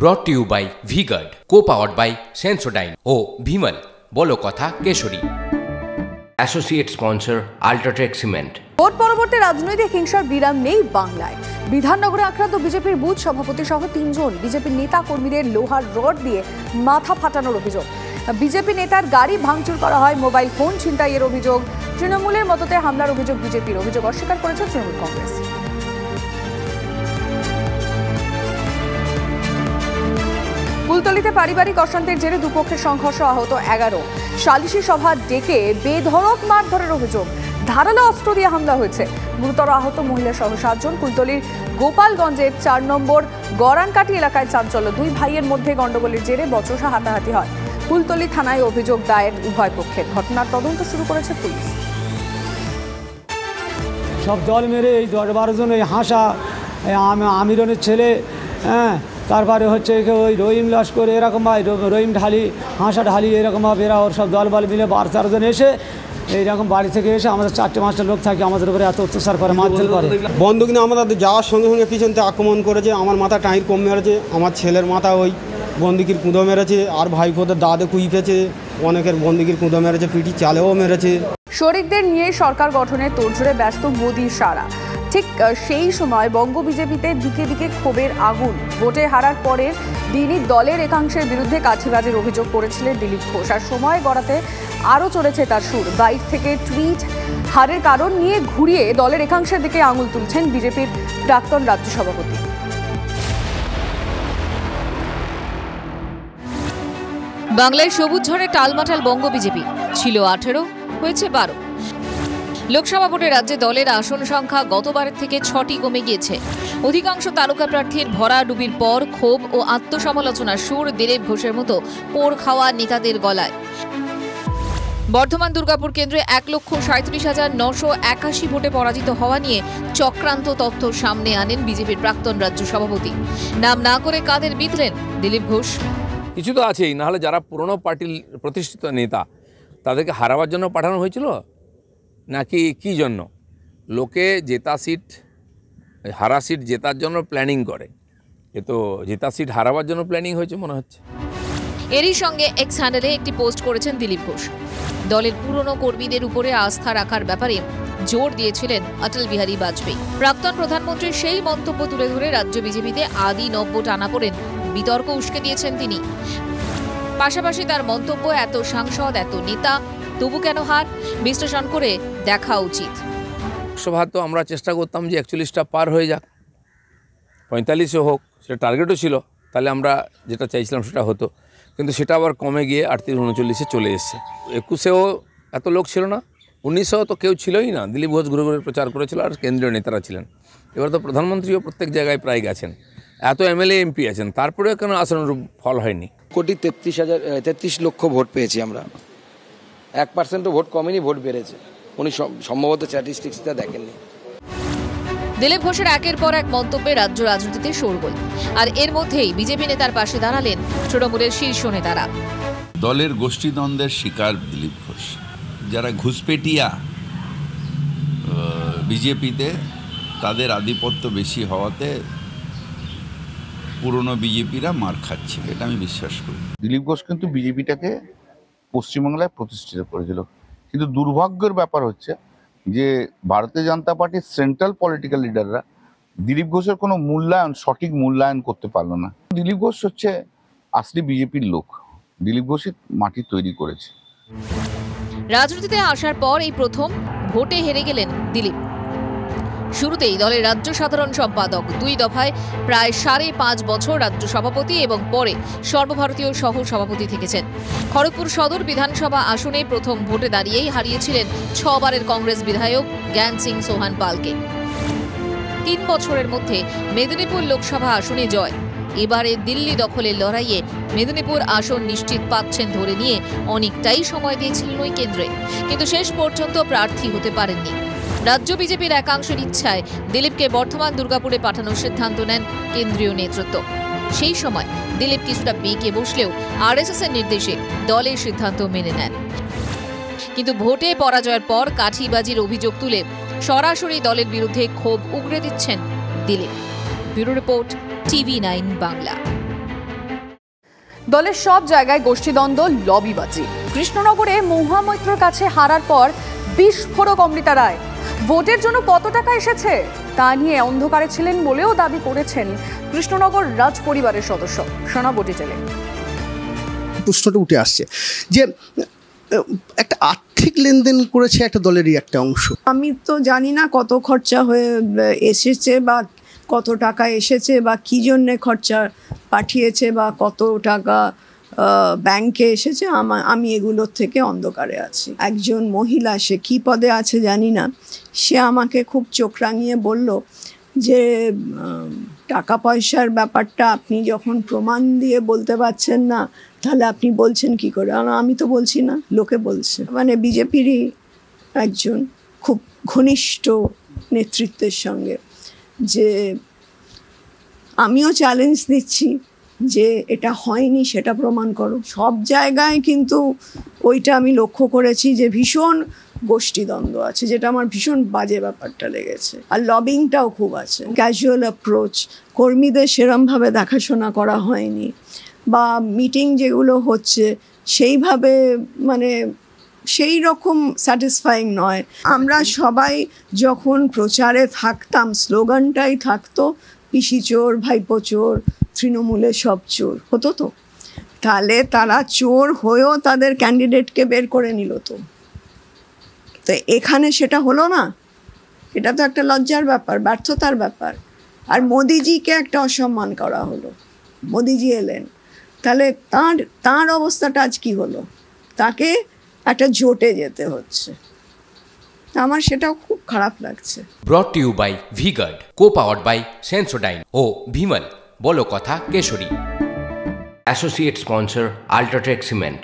ব্রট to you by Vguard, co powered by Sensodyne ও ভিমল বলো কথা কেশরী। Associate sponsor UltraTech cement. Vote পরবর্তী রাজনৈতিক হিংসার বিরাম নেই বাংলায়। বিধাননগরে আক্রান্ত বিজেপির বুথ সভাপতি সহ 3 জন বিজেপির নেতা কর্মীদের লোহার রড দিয়ে মাথা ফাটানোর অভিযোগ। বিজেপি নেতার গাড়ি ভাঙচুর করা হয়, মোবাইল ফোন ছিনতাইয়ের অভিযোগ। তৃণমূলের মততে হামলার অভিযোগ বিজেপির। অভিযোগ অস্বীকার করেছে তৃণমূল কংগ্রেস। কুলতলিতে পারিবারিক অশান্তির জেরে দুপক্ষের সংঘর্ষ, আহত 11। সালিশি সভা ডেকে বেধড়ক মারধরের অভিযোগ। ধারালো অস্ত্র দিয়ে হামলা হয়েছে। গুরুতর আহত মহিলা সহ 7 জন। কুলতলির গোপালগঞ্জের 4 নম্বর গরানকাটি এলাকায় চাঞ্চল্য। 2 ভাইয়ের মধ্যে গন্ডগোলের জেরে বচসা হাতাহাতি হয়। কুলতলি থানায় অভিযোগ দায়ের উভয় পক্ষের। ঘটনার তদন্ত শুরু করেছে পুলিশ। সব দল মেরে এই 10-12 জন এই হাসা আমিরনের ছেলে, তারপরে হচ্ছে ওই রহিম লস্কর, এরকম রহিম ঢালি, হাসা ঢালি, এরকমভাবে এরা ওর সব দলবল মিলে 12-13 জন এসে এইরকম বাড়ি থেকে এসে আমাদের 4-5টা লোক থাকে, আমাদের উপরে এত অত্যাচার করে, মারধর করে। বন্দুক নিয়ে আমাদের যাওয়ার সঙ্গে সঙ্গে পিছন থেকে আক্রমণ করেছে। আমার মাথা টাইর কম মেরেছে, আমার ছেলের মাথা ওই বন্দুকির কুঁদো মেরেছে, আর ভাইপোদের দাঁতে কুইপেছে, অনেকের বন্দুকির কুঁদো মেরেছে, পিঠি চালেও মেরেছে। শরিকদের নিয়ে সরকার গঠনের তোড়জোড়ে ব্যস্ত মোদি সারা। ঠিক সেই সময় বঙ্গ বিজেপিতে দিকে দিকে ক্ষোভের আগুন। ভোটে হারার পরের দিনই দলের একাংশের বিরুদ্ধে কাঠিবাজির অভিযোগ করেছিলেন দিলীপ ঘোষ। আর সময় গড়াতে আরও চলেছে তার সুর। বাইক থেকে টুইট, হারের কারণ নিয়ে ঘুরিয়ে দলের একাংশের দিকে আঙুল তুলছেন বিজেপির প্রাক্তন রাজ্য সভাপতি। বাংলায় সবুজ ঝড়ে টালমাটাল বঙ্গ বিজেপি। ছিল 18, হয়েছে 12। লোকসভা ভোটে রাজ্যে দলের আসন সংখ্যা গতবারের থেকে 6টি কমে গিয়েছে। অধিকাংশ তারকা প্রার্থীর ভরাডুবির পর ক্ষোভ ও আত্মসমালোচনার সুর দিলীপ ঘোষের মতো পোড় খাওয়া নেতাদের গলায়। বর্ধমান দুর্গাপুর কেন্দ্রে 1,37,981 ভোটে পরাজিত হওয়া নিয়ে চক্রান্ত তথ্য সামনে আনেন বিজেপির প্রাক্তন রাজ্য সভাপতি। নাম না করে কাদের বিঁধলেন দিলীপ ঘোষ? কিছু তো আছেই, নাহলে যারা পুরনো পার্টির প্রতিষ্ঠিত নেতা তাদেরকে হারাবার জন্য পাঠানো হয়েছিল নাকি কি জন্য? লোকে জেতা সিট, হারা সিট জেতার জন্য প্ল্যানিং করে, এ তো জেতা সিট হারাবার জন্য প্ল্যানিং হয়েছে মনে হচ্ছে। এরই সঙ্গে এক্স হ্যান্ডেলে একটি পোস্ট করেছেন দিলীপ ঘোষ। দলের পুরনো কর্মীদের উপরে আস্থা রাখার ব্যাপারে জোর দিয়েছিলেন অটল বিহারী বাজপেয়ী। প্রাক্তন প্রধানমন্ত্রীর সেই মন্তব্য তুলে ধরে রাজ্য বিজেপিতে আদি নব্য টানাপোড়েন, বিতর্ক উস্কে দিয়েছেন তিনি। পাশাপাশি তার মন্তব্য, এত সাংসদ, এত নেতা, তবু কেন হার, বিশ্লেষণ করে দেখা উচিত। লোকসভা তো আমরা চেষ্টা করতাম যে 41টা পার হয়ে যাক, 45 হোক, সেটা টার্গেটও ছিল, তাহলে আমরা যেটা চাইছিলাম সেটা হতো। কিন্তু সেটা আবার কমে গিয়ে 38-39 চলে এসছে। 21-এও এত লোক ছিল না, 19-এও তো কেউ ছিলই না। দিলীপ ঘোষ ঘুরে ঘুরে প্রচার করেছিল আর কেন্দ্রীয় নেতারা ছিলেন। এবার তো প্রধানমন্ত্রীও প্রত্যেক জায়গায় প্রায় গেছেন, এত এমএলএ এমপি আছেন, তারপরেও কেন আসনরূপ ফল হয়নি? 1,33,000 লক্ষ ভোট পেয়েছি আমরা। 1% ভোট কমেনি, ভোট বেড়েছে। উনি সম্ভবত স্ট্যাটিস্টিক্সটা দেখেননি। দিলীপ ঘোষের একের পর এক মন্তব্যে রাজ্য রাজনীতিতে শোরগোল। আর এর মধ্যেই বিজেপি নেতার পাশে দাঁড়ালেন তৃণমূলের শীর্ষ নেতারা। দলের গোষ্ঠীদ্বন্দ্বের শিকার দিলীপ ঘোষ। যারা ঘুষপেটিয়া বিজেপিতে, তাদের আধিপত্য বেশি হওয়াতে পুরনো বিজেপিরা মার খাচ্ছে, এটা আমি বিশ্বাস করি। দিলীপ ঘোষ কিন্তু বিজেপিটাকে পশ্চিমবাংলায় প্রতিষ্ঠিত করেছিল, কিন্তু দুর্ভাগ্যের ব্যাপার হচ্ছে যে ভারতীয় জনতা পার্টির সেন্ট্রাল পলিটিক্যাল লিডাররা দিলীপ ঘোষের কোনো সঠিক মূল্যায়ন করতে পারলো না। দিলীপ ঘোষ হচ্ছে আসলে বিজেপির লোক, দিলীপ ঘোষই মাটি তৈরি করেছে। রাজনীতিতে আসার পর এই প্রথম ভোটে হেরে গেলেন দিলীপ। শুরুতেই দলের রাজ্য সাধারণ সম্পাদক, 2 দফায় প্রায় 5.5 বছর রাজ্য সভাপতি এবং পরে সর্বভারতীয় সহ সভাপতি থেকেছেন। খড়গপুর সদর বিধানসভা আসনে প্রথম ভোটে দাঁড়িয়েই হারিয়েছিলেন 6 বারের কংগ্রেস বিধায়ক জ্ঞান সিং সোহান পালকে। 3 বছরের মধ্যে মেদিনীপুর লোকসভা আসনে জয়। এবারে দিল্লি দখলের লড়াইয়ে মেদিনীপুর আসন নিশ্চিত পাচ্ছেন ধরে নিয়ে অনেকটাই সময় দিয়েছিলেন ওই কেন্দ্রে, কিন্তু শেষ পর্যন্ত প্রার্থী হতে পারেননি। রাজ্য বিজেপির একাংশের ইচ্ছায় দিলীপকে বর্ধমান দুর্গাপুরে পাঠানোর সিদ্ধান্ত নেন কেন্দ্রীয় নেতৃত্ব। সেই সময় দিলীপ কিছুটা বেঁকে বসলেও আরএসএস এর নির্দেশে দলের সিদ্ধান্ত মেনে নেন। কিন্তু ভোটে পরাজয়ের পর কাঠিবাজির অভিযোগ তুলে সরাসরি দলের বিরুদ্ধে ক্ষোভ উগরে দিচ্ছেন Dilip. Bureau report, TV9 Bangla. দলের সব জায়গায় গোষ্ঠীদ্বন্দ্ব, লবিবাজি। কৃষ্ণনগরে মহুয়া মৈত্রর কাছে হারার পর বিস্ফোরক অমৃতা রায়। ভোটের জন্য কত টাকা এসেছে তা নিয়ে অন্ধকারে ছিলেন বলেও দাবি করেছেন কৃষ্ণনগর রাজ পরিবারের সদস্য। শোনাবো ডিটেলে। প্রশ্নটা উঠে আসছে যে একটা আর্থিক লেনদেন করেছে একটা দলেরই একটা অংশ। আমি তো জানি না কত খরচা হয়ে এসেছে বা কত টাকা এসেছে বা কী জন্যে খরচা পাঠিয়েছে বা কত টাকা ব্যাংকে এসেছে। আমি এগুলোর থেকে অন্ধকারে আছি। একজন মহিলা, সে কী পদে আছে জানি না, সে আমাকে খুব চোখ রাঙিয়ে বলল যে টাকা পয়সার ব্যাপারটা আপনি যখন প্রমাণ দিয়ে বলতে পারছেন না, তাহলে আপনি বলছেন কি করে? আমি তো বলছি না, লোকে বলছে। মানে বিজেপিরই একজন খুব ঘনিষ্ঠ নেতৃত্বের সঙ্গে, যে আমিও চ্যালেঞ্জ দিচ্ছি যে এটা হয়নি সেটা প্রমাণ করো। সব জায়গায় কিন্তু ওইটা আমি লক্ষ্য করেছি যে ভীষণ গোষ্ঠীদ্বন্দ্ব আছে, যেটা আমার ভীষণ বাজে ব্যাপারটা লেগেছে। আর লবিংটাও খুব আছে, ক্যাজুয়াল অ্যাপ্রোচ, কর্মীদের সেরমভাবে দেখাশোনা করা হয়নি, বা মিটিং যেগুলো হচ্ছে সেইভাবে মানে সেই রকম স্যাটিসফাইং নয়। আমরা সবাই যখন প্রচারে থাকতাম, স্লোগানটাই থাকতো পিসি চোর, ভাইপো চোর, তৃণমূলে সব চোর হতো। তো তাহলে তারা চোর হয়েও তাদের ক্যান্ডিডেটকে বের করে নিল। তো এখানে সেটা হলো না। এটা তো একটা লজ্জার ব্যাপার, ব্যর্থতার ব্যাপার। আর মোদিজিকে একটা অসম্মান করা হলো। মোদিজি এলেন, তাহলে তাঁর অবস্থাটা আজ কি হলো? তাকে একটা জোটে যেতে হচ্ছে। আমার সেটাও খুব খারাপ লাগছে। Brought to you by Vguard, co powered by Sensodyne ও ভিমল, বলো কথা কেশরী। Associate sponsor UltraTech cement.